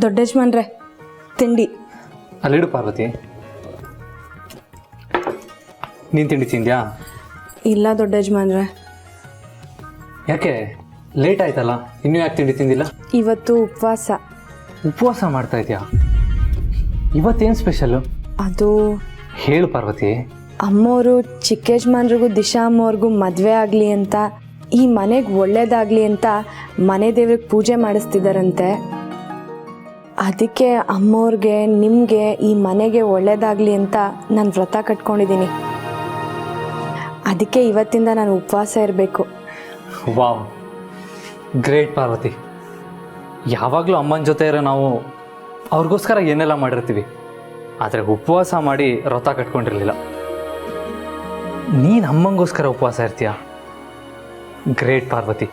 ದೊಡ್ಡ ಯಜಮಾನ್ರೆ ತಿಂಡಿ ಅಲ್ಲಿಡು ಪಾರ್ವತಿ. ನೀನು ತಿಂಡಿ ತಿಂದ್ಯಾ? ಇಲ್ಲ ದೊಡ್ಡ ಯಜಮಾನ್ರೆ. ಯಾಕೆ ಲೇಟ್ ಆಯ್ತಲ್ಲ, ಇನ್ನೂ ಯಾಕೆ ತಿಂಡಿ ತಿಂದಿಲ್ಲ? ಇವತ್ತು ಉಪವಾಸ. ಉಪವಾಸ ಮಾಡ್ತಾ ಇದೆಯಾ? ಇವತ್ತೇನು ಸ್ಪೆಷಲ್ಲು? ಅದು ಹೇಳು ಪಾರ್ವತಿ. ಅಮ್ಮೋರು ಚಿಕ್ಕ ಯಜಮಾನ್ರಿಗೂ ದಿಶಾ ಅಮ್ಮವ್ರಿಗೂ ಮದುವೆ ಆಗಲಿ ಅಂತ, ಈ ಮನೆಗೆ ಒಳ್ಳೇದಾಗಲಿ ಅಂತ ಮನೆ ದೇವ್ರಿಗೆ ಪೂಜೆ ಮಾಡಿಸ್ತಿದ್ದಾರಂತೆ. ಅದಕ್ಕೆ ಅಮ್ಮವ್ರಿಗೆ ನಿಮಗೆ ಈ ಮನೆಗೆ ಒಳ್ಳೇದಾಗಲಿ ಅಂತ ನಾನು ವ್ರತ ಕಟ್ಕೊಂಡಿದ್ದೀನಿ. ಅದಕ್ಕೆ ಇವತ್ತಿಂದ ನಾನು ಉಪವಾಸ ಇರಬೇಕು. Wow, great Parvati. ಯಾವಾಗಲೂ ಅಮ್ಮನ ಜೊತೆ ಇರೋ ನಾವು ಅವ್ರಿಗೋಸ್ಕರ ಏನೆಲ್ಲ ಮಾಡಿರ್ತೀವಿ, ಆದರೆ ಉಪವಾಸ ಮಾಡಿ ವ್ರತ ಕಟ್ಕೊಂಡಿರಲಿಲ್ಲ. ನೀನು ಅಮ್ಮಂಗೋಸ್ಕರ ಉಪವಾಸ ಇರ್ತೀಯ? ಗ್ರೇಟ್ ಪಾರ್ವತಿ.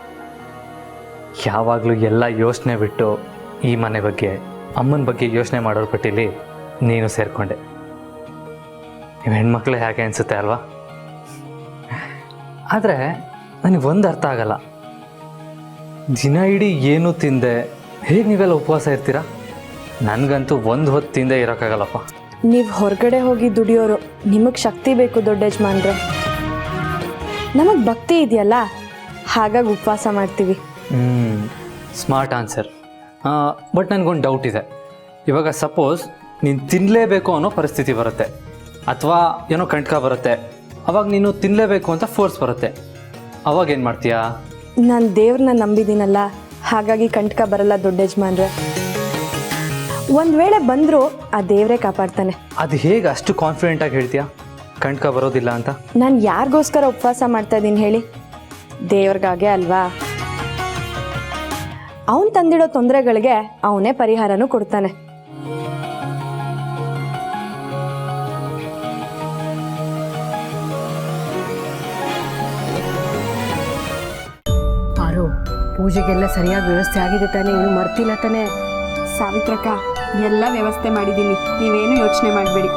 ಯಾವಾಗಲೂ ಎಲ್ಲ ಯೋಚನೆ ಬಿಟ್ಟು ಈ ಮನೆ ಬಗ್ಗೆ, ಅಮ್ಮನ ಬಗ್ಗೆ ಯೋಚನೆ ಮಾಡೋರ ಪಟ್ಟಿಲಿ ನೀನು ಸೇರಿಕೊಂಡೆ. ನೀವು ಹೆಣ್ಮಕ್ಳು ಹೇಗೆ ಅನಿಸುತ್ತೆ ಅಲ್ವಾ? ಆದರೆ ನನಗೆ ಒಂದು ಅರ್ಥ ಆಗಲ್ಲ, ದಿನ ಇಡೀ ಏನೂ ತಿಂದೆ ಹೇಗೆ ನೀವೆಲ್ಲ ಉಪವಾಸ ಇರ್ತೀರಾ? ನನಗಂತೂ ಒಂದು ಹೊತ್ತು ತಿಂದೇ ಇರೋಕ್ಕಾಗಲ್ಲಪ್ಪ. ನೀವು ಹೊರಗಡೆ ಹೋಗಿ ದುಡಿಯೋರು, ನಿಮಗೆ ಶಕ್ತಿ ಬೇಕು ದೊಡ್ಡ ಯಜಮಾನ್ರೆ. ನಮಗೆ ಭಕ್ತಿ ಇದೆಯಲ್ಲ, ಹಾಗಾಗಿ ಉಪವಾಸ ಮಾಡ್ತೀವಿ. Smart answer. ಬಟ್ ನನಗೊಂದು ಡೌಟ್ ಇದೆ. ಇವಾಗ ಸಪೋಸ್ ನೀನು ತಿನ್ನಲೇಬೇಕು ಅನ್ನೋ ಪರಿಸ್ಥಿತಿ ಬರುತ್ತೆ, ಅಥವಾ ಏನೋ ಕಂಟಕ ಬರುತ್ತೆ, ಅವಾಗ ನೀನು ತಿನ್ನಲೇಬೇಕು ಅಂತ ಫೋರ್ಸ್ ಬರುತ್ತೆ, ಅವಾಗ ಏನು ಮಾಡ್ತೀಯಾ? ನಾನು ದೇವ್ರನ್ನ ನಂಬಿದ್ದೀನಲ್ಲ, ಹಾಗಾಗಿ ಕಂಟಕ ಬರಲ್ಲ ದೊಡ್ಡ ಯಜಮಾನ್ರೆ. ಒಂದು ವೇಳೆ ಬಂದರೂ ಆ ದೇವರೇ ಕಾಪಾಡ್ತಾನೆ. ಅದು ಹೇಗೆ ಅಷ್ಟು ಕಾನ್ಫಿಡೆಂಟಾಗಿ ಹೇಳ್ತೀಯಾ ಕಂಟಕ ಬರೋದಿಲ್ಲ ಅಂತ? ನಾನು ಯಾರಿಗೋಸ್ಕರ ಉಪವಾಸ ಮಾಡ್ತಾ ಇದ್ದೀನಿ ಹೇಳಿ? ದೇವ್ರಿಗಾಗೆ ಅಲ್ವಾ? ಅವನು ತಂದಿಡೋ ತೊಂದರೆಗಳಿಗೆ ಅವನೇ ಪರಿಹಾರನೂ ಕೊಡ್ತಾನೆ. ಆರು, ಪೂಜೆಗೆಲ್ಲ ಸರಿಯಾಗಿ ವ್ಯವಸ್ಥೆ ಆಗಿದೆ ತಾನೇ? ಇನ್ನು ಮರ್ತಿಲ್ಲ ತಾನೇ? ಸಾವಿತ್ರಕ್ಕ ಎಲ್ಲ ವ್ಯವಸ್ಥೆ ಮಾಡಿದ್ದೀನಿ, ನೀವೇನು ಯೋಚನೆ ಮಾಡಬೇಡಿ.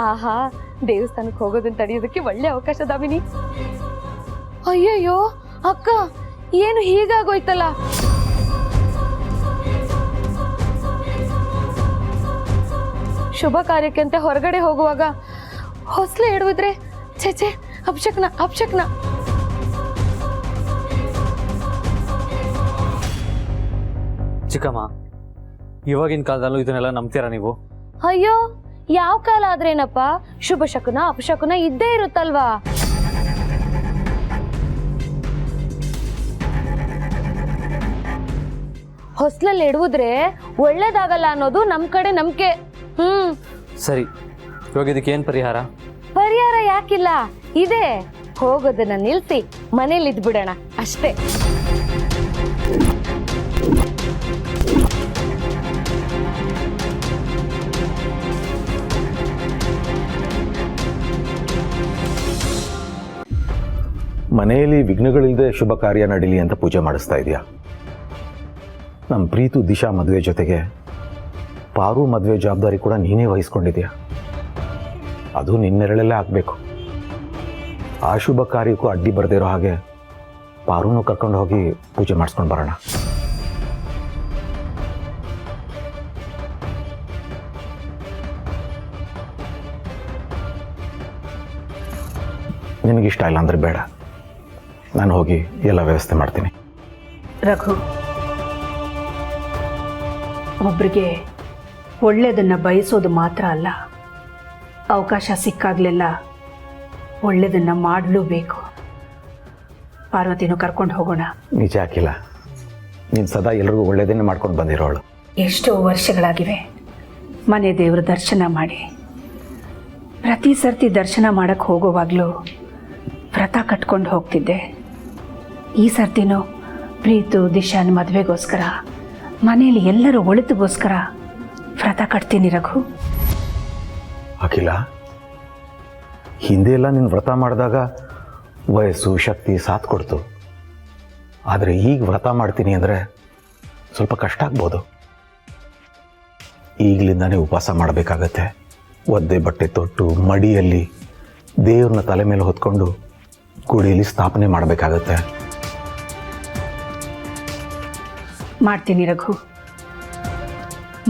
ಆಹಾ, ದೇವಸ್ಥಾನಕ್ಕೆ ಹೋಗೋದನ್ನ ತಡೆಯೋದಕ್ಕೆ ಒಳ್ಳೆ ಅವಕಾಶ ದಾಮಿನಿ. ಅಯ್ಯಯ್ಯೋ ಅಕ್ಕ, ಏನು ಹೀಗಾಗೋಯ್ತಲ್ಲ? ಶುಭ ಕಾರ್ಯಕ್ಕೆ ಅಂತ ಹೊರಗಡೆ ಹೋಗುವಾಗ ಹೊಸ್ಲೆ ಹಿಡಿದ್ರೆ ಛೆ, ಅಪಶಕ್ನ ಅಪಶಕ್ನ. ಚಿಕ್ಕಮ್ಮ, ಇವಾಗಿನ ಕಾಲದಲ್ಲೂ ಇದನ್ನೆಲ್ಲ ನಂಬ್ತೀರಾ ನೀವು? ಅಯ್ಯೋ, ಯಾವ ಕಾಲ ಆದ್ರೇನಪ್ಪ, ಶುಭ ಶಕುನ ಅಪಶಕುನ ಇದ್ದೇ ಇರುತ್ತಲ್ವಾ? ಹೊಸ್ಲಲ್ಲಿ ಇಡುವುದ್ರೆ ಒಳ್ಳೇದಾಗಲ್ಲ ಅನ್ನೋದು ನಮ್ ಕಡೆ ನಂಬಿಕೆ. ಸರಿ, ಇವಾಗ ಇದಕ್ಕೆ ಏನು ಪರಿಹಾರ? ಪರಿಹಾರ ಯಾಕಿಲ್ಲ, ಇದೆ. ಹೋಗೋದನ್ನ ನಿಲ್ಸಿ ಮನೇಲಿ ಇದ್ಬಿಡೋಣ ಅಷ್ಟೇ. ಮನೆಯಲ್ಲಿ ವಿಘ್ನಗಳಿಲ್ಲದೆ ಶುಭ ಕಾರ್ಯ ನಡೀಲಿ ಅಂತ ಪೂಜೆ ಮಾಡಿಸ್ತಾ ಇದೆಯಾ? ನಮ್ಮ ಪ್ರೀತು ದಿಶಾ ಮದುವೆ ಜೊತೆಗೆ ಪಾರು ಮದುವೆ ಜವಾಬ್ದಾರಿ ಕೂಡ ನೀನೇ ವಹಿಸ್ಕೊಂಡಿದ್ಯಾ. ಅದು ನಿನ್ನೆರಳಲ್ಲೇ ಆಗಬೇಕು. ಆ ಶುಭ ಕಾರ್ಯಕ್ಕೂ ಅಡ್ಡಿ ಬರದೇ ಇರೋ ಹಾಗೆ ಪಾರುನು ಕರ್ಕೊಂಡು ಹೋಗಿ ಪೂಜೆ ಮಾಡಿಸ್ಕೊಂಡು ಬರೋಣ. ನಿನಗಿಷ್ಟ ಇಲ್ಲ ಅಂದರೆ ಬೇಡ, ನಾನು ಹೋಗಿ ಎಲ್ಲ ವ್ಯವಸ್ಥೆ ಮಾಡ್ತೀನಿ. ರಘು, ಒಬ್ರಿಗೆ ಒಳ್ಳೆಯದನ್ನು ಬಯಸೋದು ಮಾತ್ರ ಅಲ್ಲ, ಅವಕಾಶ ಸಿಕ್ಕಾಗಲೆಲ್ಲ ಒಳ್ಳೆಯದನ್ನು ಮಾಡಲೂಬೇಕು. ಪಾರ್ವತಿನೂ ಕರ್ಕೊಂಡು ಹೋಗೋಣ. ನಿಜ ಹಾಕಿಲ್ಲ, ನೀನು ಸದಾ ಎಲ್ರಿಗೂ ಒಳ್ಳೆಯದನ್ನೇ ಮಾಡ್ಕೊಂಡು ಬಂದಿರೋಳು. ಎಷ್ಟೋ ವರ್ಷಗಳಾಗಿವೆ ಮನೆ ದೇವರ ದರ್ಶನ ಮಾಡಿ. ಪ್ರತಿ ಸರ್ತಿ ದರ್ಶನ ಮಾಡೋಕ್ಕೆ ಹೋಗೋವಾಗಲೂ ವ್ರತ ಕಟ್ಕೊಂಡು ಹೋಗ್ತಿದ್ದೆ. ಈ ಸರ್ತಿನೂ ಪ್ರೀತು ದಿಶಾನ್ ಮದುವೆಗೋಸ್ಕರ ಮನೆಯಲ್ಲಿ ಎಲ್ಲರೂ ಒಳಿತಿಗೋಸ್ಕರ ವ್ರತ ಕಟ್ತೀನಿ ರಘು. ಅಖಿಲ, ಹಿಂದೆ ಎಲ್ಲ ನೀನು ವ್ರತ ಮಾಡಿದಾಗ ವಯಸ್ಸು ಶಕ್ತಿ ಸಾಥ್ ಕೊಡ್ತು. ಆದರೆ ಈಗ ವ್ರತ ಮಾಡ್ತೀನಿ ಅಂದರೆ ಸ್ವಲ್ಪ ಕಷ್ಟ ಆಗ್ಬೋದು. ಈಗಲಿಂದಾನೇ ಉಪವಾಸ ಮಾಡಬೇಕಾಗತ್ತೆ. ಒದ್ದೆ ಬಟ್ಟೆ ತೊಟ್ಟು ಮಡಿಯಲ್ಲಿ ದೇವ್ರನ್ನ ತಲೆ ಮೇಲೆ ಹೊತ್ಕೊಂಡು ಗುಡಿಯಲ್ಲಿ ಸ್ಥಾಪನೆ ಮಾಡಬೇಕಾಗತ್ತೆ. ಮಾಡ್ತೀನಿ ರಘು.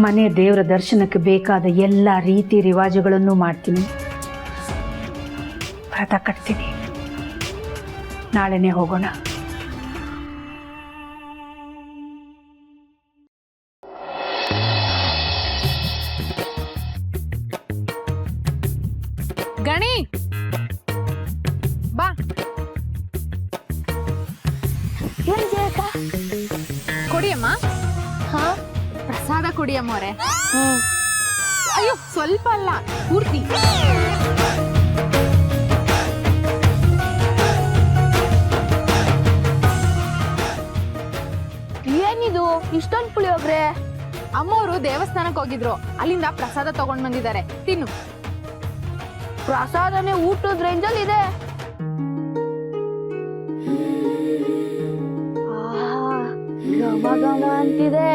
ಮನೆ ದೇವರ ದರ್ಶನಕ್ಕೆ ಬೇಕಾದ ಎಲ್ಲ ರೀತಿ ರಿವಾಜುಗಳನ್ನು ಮಾಡ್ತೀನಿ. ವ್ರತ ಕಟ್ತೀನಿ. ನಾಳೆನೇ ಹೋಗೋಣ. ಗಣಿ ಬಾ. ಕೊಡಿಯಮ್ಮ. ಪ್ರಸಾದ ಕೊಡಿಯಮ್ಮವ್ರೆ. ಅಯ್ಯೋ ಸ್ವಲ್ಪ ಅಲ್ಲ, ಪೂರ್ತಿ. ಏನಿದು ಇಷ್ಟೊಂದು ಪುಳಿಯೋಗ್ರೆ? ಅಮ್ಮವರು ದೇವಸ್ಥಾನಕ್ಕೆ ಹೋಗಿದ್ರು, ಅಲ್ಲಿಂದ ಪ್ರಸಾದ ತಗೊಂಡ್ ಬಂದಿದ್ದಾರೆ, ತಿನ್ನು. ಪ್ರಸಾದನೇ ಊಟದ ರೇಂಜಲ್ಲಿ ಇದೆ. ಘಮ ಘಮ ಅಂತಿದೆ.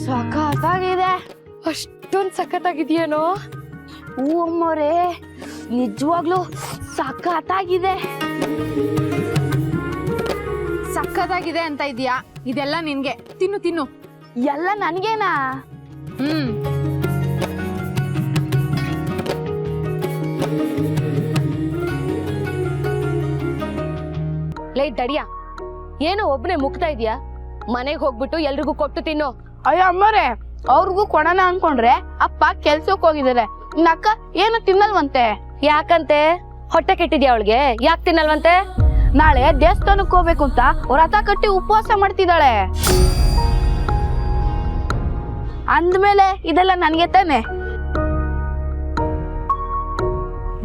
ಸಖತ್ತಾಗಿದೆ. ಅಷ್ಟೊಂದು ಸಖತ್ತಾಗಿದೆಯೇನೋ? ಹೂ ಅಮ್ಮವ್ರೆ, ನಿಜವಾಗ್ಲೂ ಸಖತ್ತಾಗಿದೆ. ಸಕ್ಕತ್ತಾಗಿದೆ ಅಂತ ಇದೀಯಾ? ಇದೆಲ್ಲ ನಿನ್ಗೆ, ತಿನ್ನು ತಿನ್ನು. ಎಲ್ಲ ನನ್ಗೇನಾ? ಲೈ ತಡಿಯ, ಏನೋ ಒಬ್ನೇ ಮುಗ್ತಾ ಇದೀಯಾ? ಮನೆಗೆ ಹೋಗ್ಬಿಟ್ಟು ಎಲ್ರಿಗೂ ಕೊಟ್ಟು ತಿನ್ನು. ಅಯ್ಯೋ ಅಮ್ಮರೇ, ಅವ್ರಿಗೂ ಕೊಡೋಣ ಅನ್ಕೊಂಡ್ರೆ ಅಪ್ಪ ಕೆಲ್ಸಕ್ಕೆ ಹೋಗಿದ್ದಾರೆ. ಇನ್ನ ಅಕ್ಕ ಏನು ತಿನ್ನಲ್ವಂತೆ. ಯಾಕಂತೆ? ಹೊಟ್ಟೆ ಕೆಟ್ಟಿದ್ಯಾ ಅವಳಿಗೆ? ಯಾಕೆ ತಿನ್ನಲ್ವಂತೆ? ನಾಳೆ ದೇವಸ್ಥಾನಕ್ಕೆ ಹೋಗ್ಬೇಕು ಅಂತ ವ್ರತ ಕಟ್ಟಿ ಉಪವಾಸ ಮಾಡ್ತಿದ್ದಾಳೆ. ಅಂದ್ಮೇಲೆ ಇದೆಲ್ಲ ನನ್ಗೆ ತಾನೆ.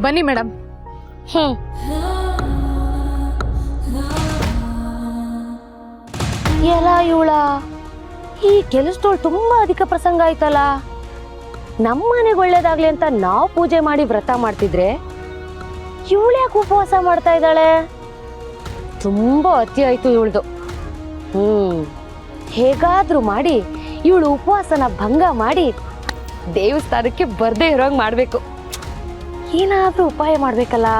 ಬನ್ನಿ ಮೇಡಮ್. ಎಲ್ಲ ಇವಳ ಈ ಕೆಲಸದೋಳು ತುಂಬಾ ಅಧಿಕ ಪ್ರಸಂಗ ಆಯ್ತಲ್ಲ. ನಮ್ಮ ಮನೆಗೆ ಒಳ್ಳೇದಾಗ್ಲಿ ಅಂತ ನಾವು ಪೂಜೆ ಮಾಡಿ ವ್ರತ ಮಾಡ್ತಿದ್ರೆ ಇವಳು ಯಾಕೆ ಉಪವಾಸ ಮಾಡ್ತಾ ಇದ್ದಾಳೆ? ತುಂಬಾ ಅತಿ ಆಯ್ತು ಇವಳ್ದು. ಹೇಗಾದ್ರೂ ಮಾಡಿ ಇವಳು ಉಪವಾಸನ ಭಂಗ ಮಾಡಿ ದೇವಸ್ಥಾನಕ್ಕೆ ಬರ್ದೇ ಇರೋಂಗ್ ಮಾಡ್ಬೇಕು. ಏನಾದ್ರೂ ಉಪಾಯ ಮಾಡ್ಬೇಕಲ್ಲ.